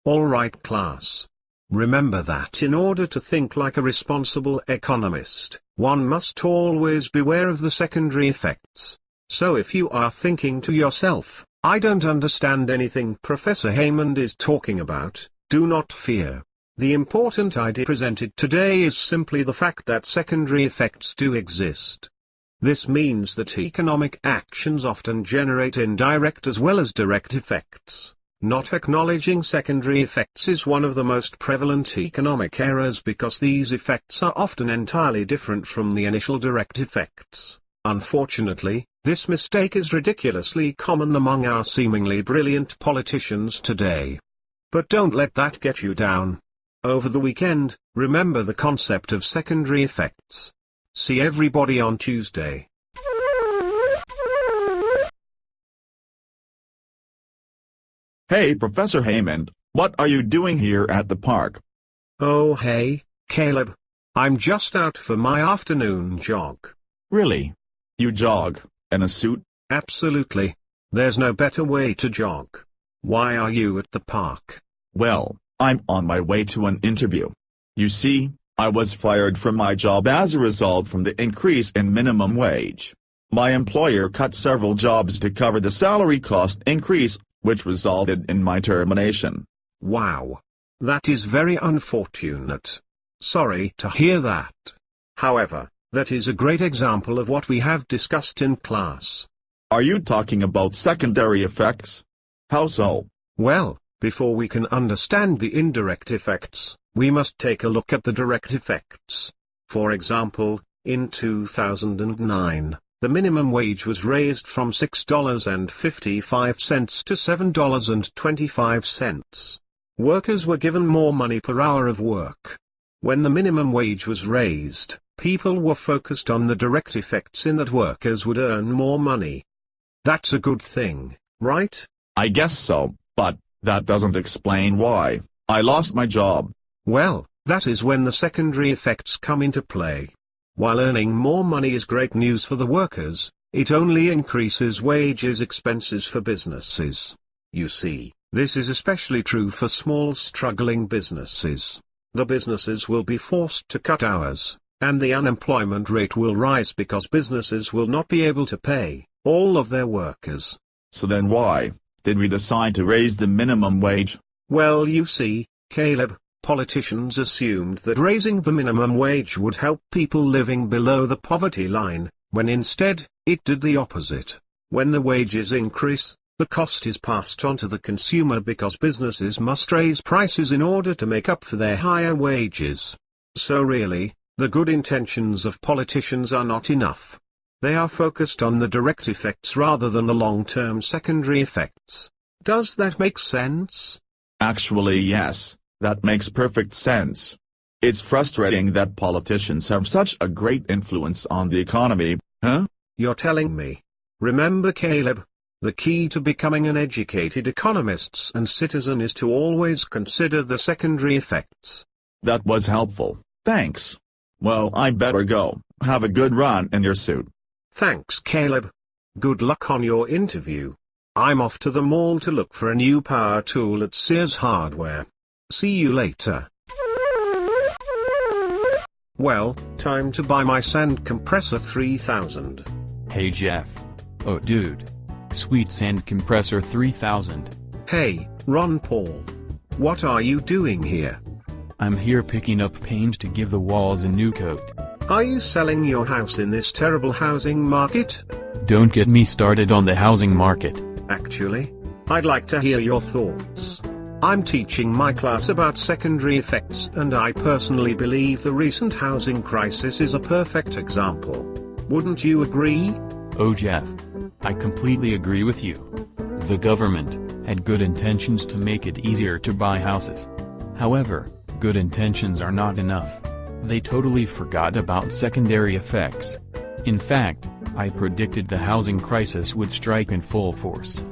Alright class. Remember that in order to think like a responsible economist, one must always beware of the secondary effects. So if you are thinking to yourself, I don't understand anything Professor Hammond is talking about, do not fear. The important idea presented today is simply the fact that secondary effects do exist. This means that economic actions often generate indirect as well as direct effects. Not acknowledging secondary effects is one of the most prevalent economic errors because these effects are often entirely different from the initial direct effects. Unfortunately, this mistake is ridiculously common among our seemingly brilliant politicians today. But don't let that get you down. Over the weekend, remember the concept of secondary effects. See everybody on Tuesday. Hey Professor Hammond, what are you doing here at the park? Oh hey, Caleb. I'm just out for my afternoon jog. Really? You jog, in a suit? Absolutely. There's no better way to jog. Why are you at the park? Well, I'm on my way to an interview. You see, I was fired from my job as a result from the increase in minimum wage. My employer cut several jobs to cover the salary cost increase, which resulted in my termination. Wow. That is very unfortunate. Sorry to hear that. However, that is a great example of what we have discussed in class. Are you talking about secondary effects? How so? Well, before we can understand the indirect effects, we must take a look at the direct effects. For example, in 2009, the minimum wage was raised from $6.55 to $7.25. Workers were given more money per hour of work. When the minimum wage was raised, people were focused on the direct effects in that workers would earn more money. That's a good thing, right? I guess so, but that doesn't explain why I lost my job. Well, that is when the secondary effects come into play. While earning more money is great news for the workers, it only increases wages expenses for businesses. You see, this is especially true for small struggling businesses. The businesses will be forced to cut hours, and the unemployment rate will rise because businesses will not be able to pay all of their workers. So then why did we decide to raise the minimum wage? Well, you see, Caleb, politicians assumed that raising the minimum wage would help people living below the poverty line, when instead, it did the opposite. When the wages increase, the cost is passed on to the consumer because businesses must raise prices in order to make up for their higher wages. So really, the good intentions of politicians are not enough. They are focused on the direct effects rather than the long-term secondary effects. Does that make sense? Actually, yes. That makes perfect sense. It's frustrating that politicians have such a great influence on the economy, huh? You're telling me. Remember Caleb, the key to becoming an educated economist and citizen is to always consider the secondary effects. That was helpful, thanks. Well, I better go. Have a good run in your suit. Thanks Caleb. Good luck on your interview. I'm off to the mall to look for a new power tool at Sears Hardware. See you later. Well, time to buy my sand compressor 3000. Hey Jeff. Oh dude. Sweet sand compressor 3000. Hey, Ron Paul. What are you doing here? I'm here picking up paint to give the walls a new coat. Are you selling your house in this terrible housing market? Don't get me started on the housing market. Actually, I'd like to hear your thoughts. I'm teaching my class about secondary effects and I personally believe the recent housing crisis is a perfect example. Wouldn't you agree? Oh Jeff. I completely agree with you. The government had good intentions to make it easier to buy houses. However, good intentions are not enough. They totally forgot about secondary effects. In fact, I predicted the housing crisis would strike in full force.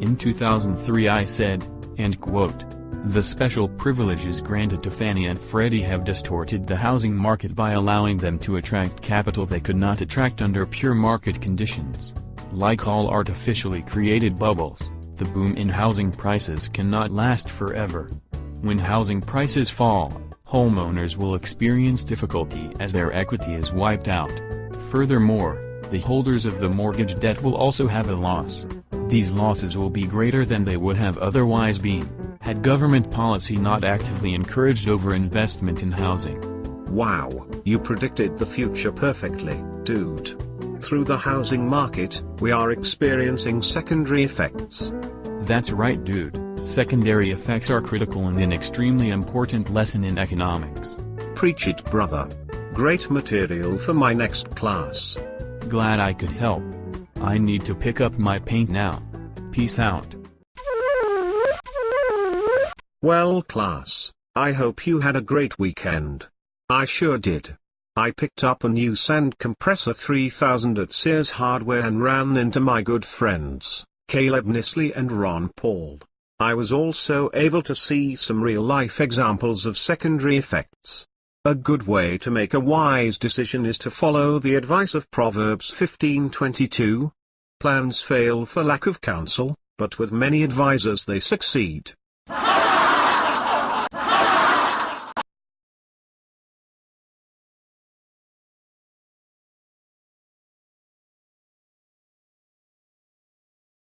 In 2003 I said, and quote, "The special privileges granted to Fannie and Freddie have distorted the housing market by allowing them to attract capital they could not attract under pure market conditions. Like all artificially created bubbles, the boom in housing prices cannot last forever. When housing prices fall, homeowners will experience difficulty as their equity is wiped out. Furthermore, the holders of the mortgage debt will also have a loss. These losses will be greater than they would have otherwise been, had government policy not actively encouraged overinvestment in housing. Wow, you predicted the future perfectly, dude. Through the housing market, we are experiencing secondary effects. That's right, dude. Secondary effects are critical and an extremely important lesson in economics. Preach it, brother. Great material for my next class. Glad I could help. I need to pick up my paint now. Peace out. Well, class, I hope you had a great weekend. I sure did. I picked up a new sand compressor 3000 at Sears Hardware and ran into my good friends, Caleb Nisley and Ron Paul. I was also able to see some real-life examples of secondary effects. A good way to make a wise decision is to follow the advice of Proverbs 15:22. Plans fail for lack of counsel, but with many advisors they succeed.